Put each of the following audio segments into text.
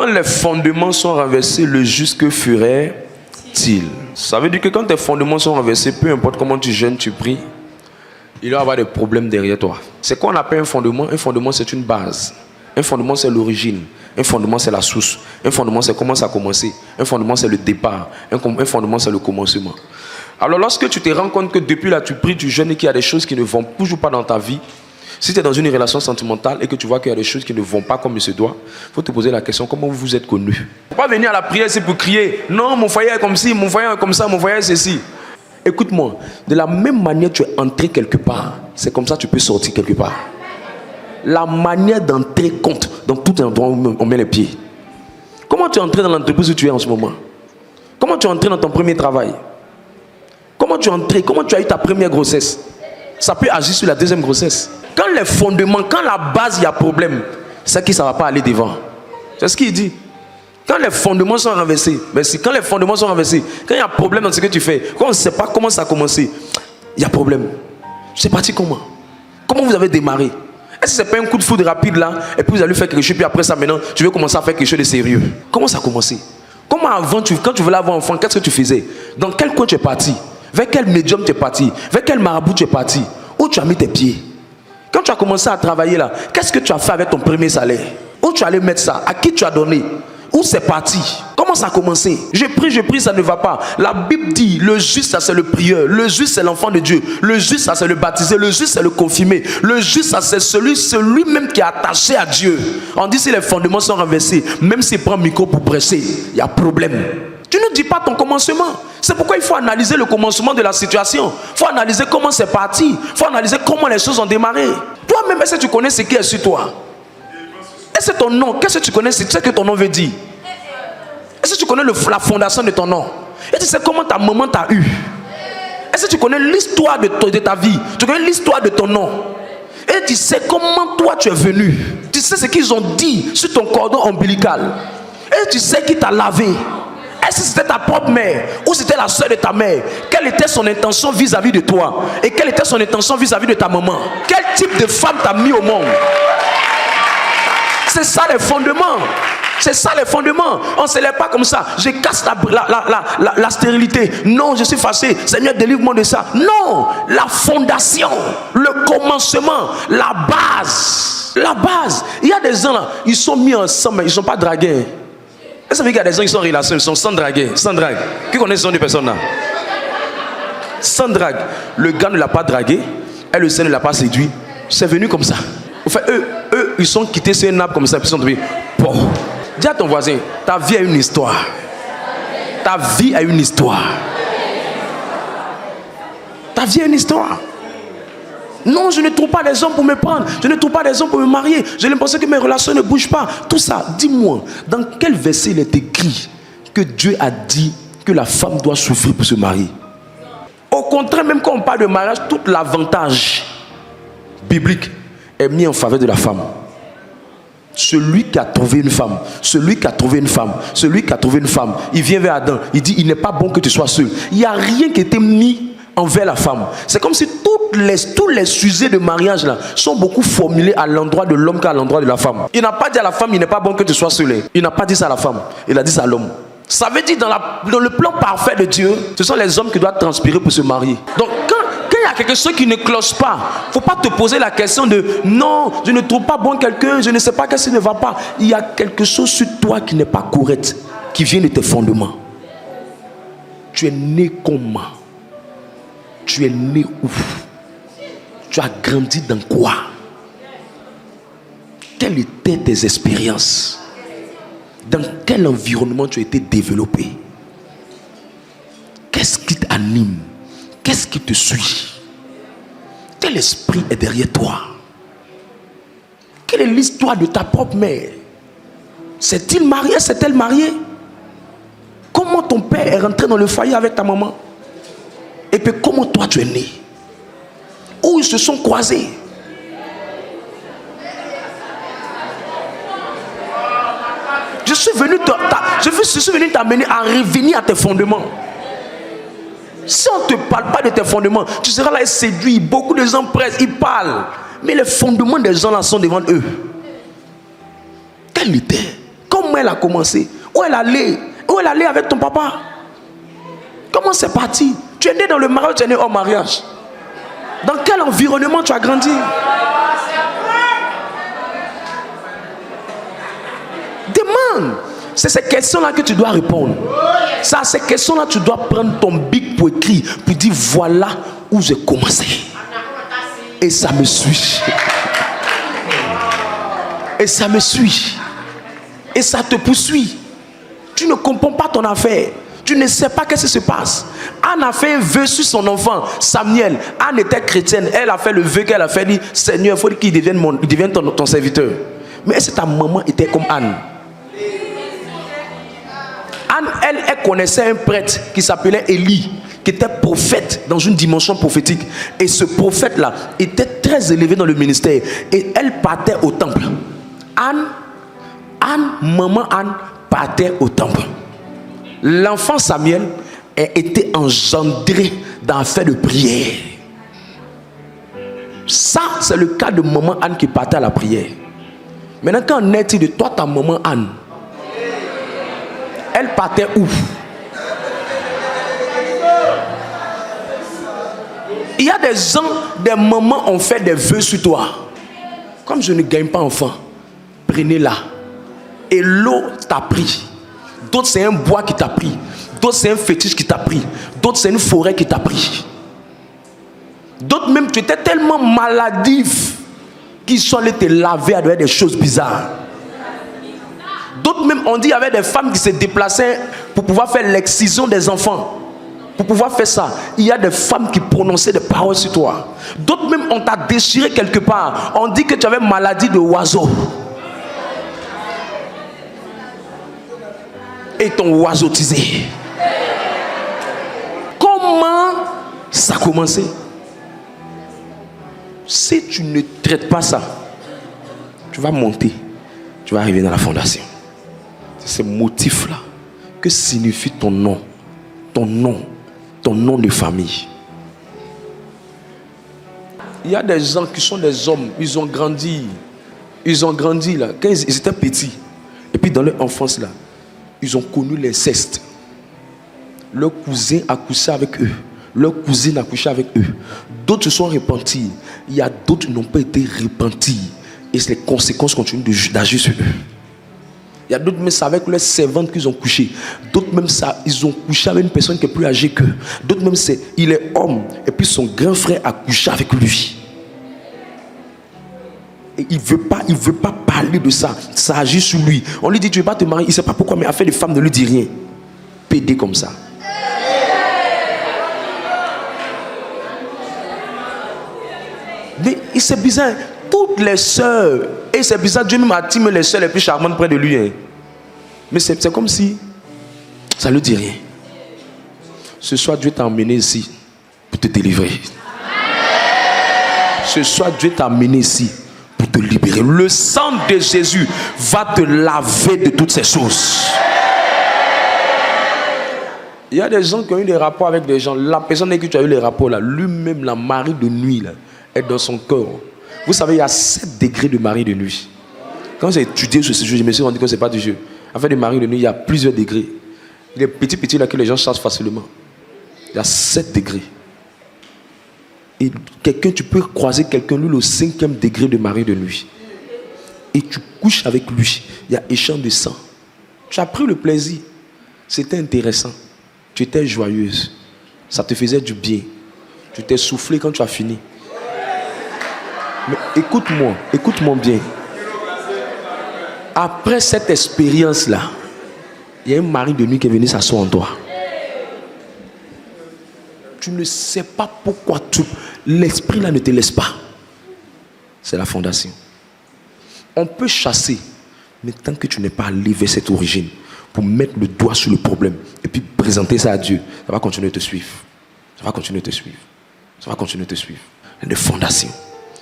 Quand les fondements sont renversés, le juste que ferait-il? Ça veut dire que quand tes fondements sont renversés, peu importe comment tu jeûnes, tu pries, il va y avoir des problèmes derrière toi. C'est quoi on appelle un fondement? Un fondement, c'est une base. Un fondement, c'est l'origine. Un fondement, c'est la source. Un fondement, c'est comment ça a commencé. Un fondement, c'est le départ. Un fondement, c'est le commencement. Alors, lorsque tu te rends compte que depuis là, tu pries, tu jeûnes et qu'il y a des choses qui ne vont toujours pas dans ta vie, si tu es dans une relation sentimentale et que tu vois qu'il y a des choses qui ne vont pas comme il se doit, il faut te poser la question, comment vous vous êtes connus? Il ne faut pas venir à la prière, c'est pour crier, non, mon foyer est comme ci, mon foyer est comme ça, mon foyer est ceci. Écoute-moi, de la même manière tu es entré quelque part, c'est comme ça que tu peux sortir quelque part. La manière d'entrer compte dans tout endroit où on met les pieds. Comment tu es entré dans l'entreprise où tu es en ce moment? Comment tu es entré dans ton premier travail? Comment tu es entré? Comment tu as eu ta première grossesse? Ça peut agir sur la deuxième grossesse. Quand les fondements, quand la base, il y a problème, c'est que ça ne va pas aller devant. C'est ce qu'il dit. Quand les fondements sont renversés, merci. Quand les fondements sont renversés, quand il y a un problème dans ce que tu fais, quand on ne sait pas comment ça a commencé, il y a problème. C'est parti comment? Comment vous avez démarré? Est-ce que ce n'est pas un coup de foudre rapide là, et puis vous allez faire quelque chose, puis après ça maintenant, tu veux commencer à faire quelque chose de sérieux? Comment ça a commencé? Comment avant, quand tu voulais avoir un enfant, qu'est-ce que tu faisais? Dans quel coin tu es parti? Vers quel médium tu es parti? Vers quel marabout tu es parti? Où tu as mis tes pieds? Quand tu as commencé à travailler là, qu'est-ce que tu as fait avec ton premier salaire? Où tu allais mettre ça? À qui tu as donné? Où c'est parti? Comment ça a commencé? Je prie, ça ne va pas. La Bible dit, le juste, ça c'est le prieur. Le juste, c'est l'enfant de Dieu. Le juste, ça c'est le baptisé. Le juste, c'est le confirmé. Le juste, ça c'est celui-même qui est attaché à Dieu. On dit si les fondements sont renversés, même s'il prend le micro pour prêcher, il y a problème. Tu ne dis pas ton commencement. C'est pourquoi il faut analyser le commencement de la situation. Il faut analyser comment c'est parti. Il faut analyser comment les choses ont démarré. Toi-même, est-ce que tu connais ce qui est sur toi? Est-ce que ton nom, qu'est-ce que tu connais? C'est ce que ton nom veut dire. Est-ce que tu connais la fondation de ton nom? Et tu sais comment ta maman t'a eu? Est-ce que tu connais l'histoire de ta vie? Tu connais l'histoire de ton nom? Et tu sais comment toi tu es venu? Tu sais ce qu'ils ont dit sur ton cordon ombilical? Et tu sais qui t'a lavé? Est-ce que c'était ta propre mère ou c'était la soeur de ta mère? Quelle était son intention vis-à-vis de toi? Et quelle était son intention vis-à-vis de ta maman? Quel type de femme t'a mis au monde? C'est ça les fondements. C'est ça les fondements. On ne se lève pas comme ça. Je casse la stérilité. Non, je suis fâché. Seigneur, délivre-moi de ça. Non, la fondation, le commencement, la base. La base. Il y a des gens là, ils sont mis ensemble, mais ils ne sont pas dragués. Est-ce que vous savez qu'il y a des gens qui sont en relation, ils sont sans draguer, sans drague. Qui connaît ce genre de personnes là? Sans drague. Le gars ne l'a pas dragué, et le Seigneur ne l'a pas séduit. C'est venu comme ça. Enfin, eux, ils sont quittés sur une nappe comme ça, puis ils sont tombés. Bon. Dis à ton voisin, ta vie a une histoire. Ta vie a une histoire. Ta vie a une histoire. Non, je ne trouve pas des hommes pour me prendre. Je ne trouve pas des hommes pour me marier. J'ai l'impression que mes relations ne bougent pas. Tout ça, dis-moi, dans quel verset il est écrit que Dieu a dit que la femme doit souffrir pour se marier? Au contraire, même quand on parle de mariage, tout l'avantage biblique est mis en faveur de la femme. Celui qui a trouvé une femme, celui qui a trouvé une femme, celui qui a trouvé une femme, il vient vers Adam, il dit, il n'est pas bon que tu sois seul. Il n'y a rien qui a été mis envers la femme. C'est comme si tous les sujets de mariage là sont beaucoup formulés à l'endroit de l'homme qu'à l'endroit de la femme. Il n'a pas dit à la femme, il n'est pas bon que tu sois seul. Il n'a pas dit ça à la femme, il a dit ça à l'homme. Ça veut dire dans le plan parfait de Dieu, ce sont les hommes qui doivent transpirer pour se marier. Donc quand il y a quelque chose qui ne cloche pas, il ne faut pas te poser la question de non, je ne trouve pas bon quelqu'un, je ne sais pas qu'est-ce qui ne va pas. Il y a quelque chose sur toi qui n'est pas correct, qui vient de tes fondements. Tu es né comment? Tu es né où? Tu as grandi dans quoi? Quelles étaient tes expériences? Dans quel environnement tu as été développé? Qu'est-ce qui t'anime? Qu'est-ce qui te suit? Quel esprit est derrière toi? Quelle est l'histoire de ta propre mère? S'est-il marié? S'est-elle mariée? Comment ton père est rentré dans le foyer avec ta maman? Et puis comment toi tu es né? Où ils se sont croisés? Je suis venu t'amener à revenir à tes fondements. Si on ne te parle pas de tes fondements, tu seras là et séduit. Beaucoup de gens pressent, ils parlent. Mais les fondements des gens là sont devant eux. Quel était? Comment Comment elle a commencé? Où elle allait avec ton papa? Comment c'est parti? Tu es né dans le mariage, tu es né hors mariage. Dans quel environnement tu as grandi? Demande. C'est ces questions-là que tu dois répondre. C'est à ces questions-là que tu dois prendre ton bic pour écrire, pour dire voilà où j'ai commencé. Et ça me suit. Et ça me suit. Et ça te poursuit. Tu ne comprends pas ton affaire. Tu ne sais pas qu'est-ce qui se passe. Anne a fait un vœu sur son enfant, Samuel. Anne était chrétienne. Elle a fait le vœu qu'elle a fait. Dit, Seigneur, il faut qu'il devienne ton serviteur. Mais est-ce que ta maman était comme Anne? Anne, elle connaissait un prêtre qui s'appelait Élie, qui était prophète dans une dimension prophétique. Et ce prophète-là était très élevé dans le ministère. Et elle partait au temple. Maman Anne partait au temple. L'enfant Samuel a été engendré dans l'affaire de prière. Ça, c'est le cas de maman Anne qui partait à la prière. Maintenant, quand on est de toi, ta maman Anne, elle partait où? Il y a des gens, des mamans ont fait des vœux sur toi. Comme je ne gagne pas enfant, prenez-la. Et l'eau t'a pris. D'autres, c'est un bois qui t'a pris. D'autres, c'est un fétiche qui t'a pris. D'autres, c'est une forêt qui t'a pris. D'autres, même, tu étais tellement maladif qu'ils sont allés te laver avec des choses bizarres. D'autres même, on dit, il y avait des femmes qui se déplaçaient pour pouvoir faire l'excision des enfants. Pour pouvoir faire ça, il y a des femmes qui prononçaient des paroles sur toi. D'autres même, on t'a déchiré quelque part. On dit que tu avais maladie de oiseau. Et ton oiseautisé. Comment ça a commencé? Si tu ne traites pas ça, tu vas monter, tu vas arriver dans la fondation. C'est ce motif-là que signifie ton nom de famille. Il y a des gens qui sont des hommes, ils ont grandi là, quand ils étaient petits. Et puis dans leur enfance là, ils ont connu l'inceste. Leur cousin a couché avec eux. Leur cousine a couché avec eux. D'autres se sont repentis. Il y a d'autres qui n'ont pas été repentis. Et les conséquences continuent d'agir sur eux. Il y a d'autres même, c'est avec leurs servantes qu'ils ont couché. D'autres même, ils ont couché avec une personne qui est plus âgée qu'eux. D'autres même, il est homme. Et puis son grand frère a couché avec lui. Et il veut pas parler de ça. Ça agit sur lui. On lui dit, tu ne veux pas te marier. Il ne sait pas pourquoi, mais affaire de femme ne lui dit rien. Pédé comme ça. Mais c'est bizarre. Toutes les sœurs, et c'est bizarre, Dieu même attire les sœurs les plus charmantes près de lui. Hein. Mais c'est comme si ça ne lui dit rien. Ce soir, Dieu t'a emmené ici pour te délivrer. Ce soir, Dieu t'a emmené ici pour te libérer. Le sang de Jésus va te laver de toutes ces choses. Il y a des gens qui ont eu des rapports avec des gens. La personne avec qui tu as eu les rapports là, lui-même, la mari de nuit là, est dans son corps. Vous savez, il y a 7 degrés de mari de nuit. Quand j'ai étudié ce sujet, je me suis rendu compte que ce n'est pas du jeu. En fait, de mari de nuit, il y a plusieurs degrés. Il y a des petits là que les gens chassent facilement. Il y a 7 degrés. Et tu peux croiser quelqu'un, lui, le 5e degré de mari de nuit. Et tu couches avec lui. Il y a échange de sang. Tu as pris le plaisir. C'était intéressant. Tu étais joyeuse. Ça te faisait du bien. Tu t'es soufflé quand tu as fini. Mais écoute-moi bien. Après cette expérience-là, il y a un mari de nuit qui est venu s'asseoir en toi. Tu ne sais pas pourquoi l'esprit là ne te laisse pas. C'est la fondation. On peut chasser, mais tant que tu n'es pas allé vers cette origine, pour mettre le doigt sur le problème, et puis présenter ça à Dieu, ça va continuer de te suivre. Ça va continuer de te suivre. Ça va continuer de te suivre. Il y a des fondations.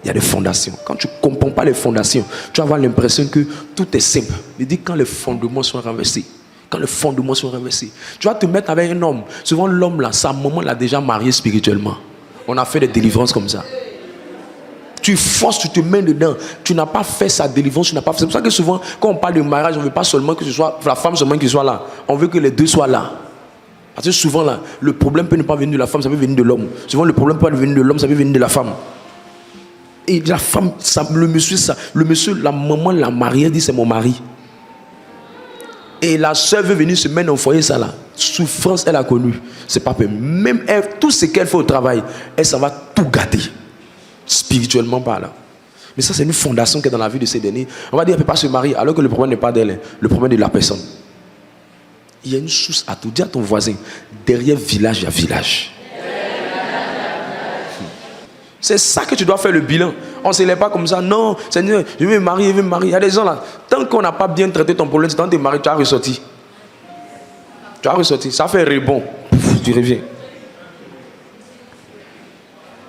Il y a des fondations. Quand tu ne comprends pas les fondations, tu vas avoir l'impression que tout est simple. Il dit quand les fondements sont renversés. Quand les fondements sont renversés. Tu vas te mettre avec un homme. Souvent l'homme là, sa maman l'a déjà marié spirituellement. On a fait des délivrances comme ça. Tu forces, tu te mets dedans. Tu n'as pas fait sa délivrance, tu n'as pas fait. C'est pour ça que souvent, quand on parle de mariage, on ne veut pas seulement que ce soit la femme seulement qui soit là. On veut que les deux soient là. Parce que souvent, là, le problème peut ne pas venir de la femme, ça peut venir de l'homme. Souvent, le problème peut venir de l'homme, ça peut venir de la femme. Et la femme, le monsieur, la maman l'a marié, dit c'est mon mari. Et la soeur veut venir se mettre dans le foyer, ça là. Souffrance, elle a connu. C'est pas peu. Même elle, tout ce qu'elle fait au travail, elle, ça va tout gâter. Spirituellement parlant. Mais ça, c'est une fondation qui est dans la vie de ces derniers. On va dire qu'elle ne peut pas se marier, alors que le problème n'est pas d'elle, le problème est de la personne. Il y a une source à tout. Dis à ton voisin, derrière village, il y a village. C'est ça que tu dois faire le bilan. On ne se lève pas comme ça. Non, Seigneur, je veux me marier, je veux me marier. Il y a des gens là, tant qu'on n'a pas bien traité ton problème, c'est quand tu es marié, tu as ressorti. Tu as ressorti. Ça fait rebond. Tu reviens.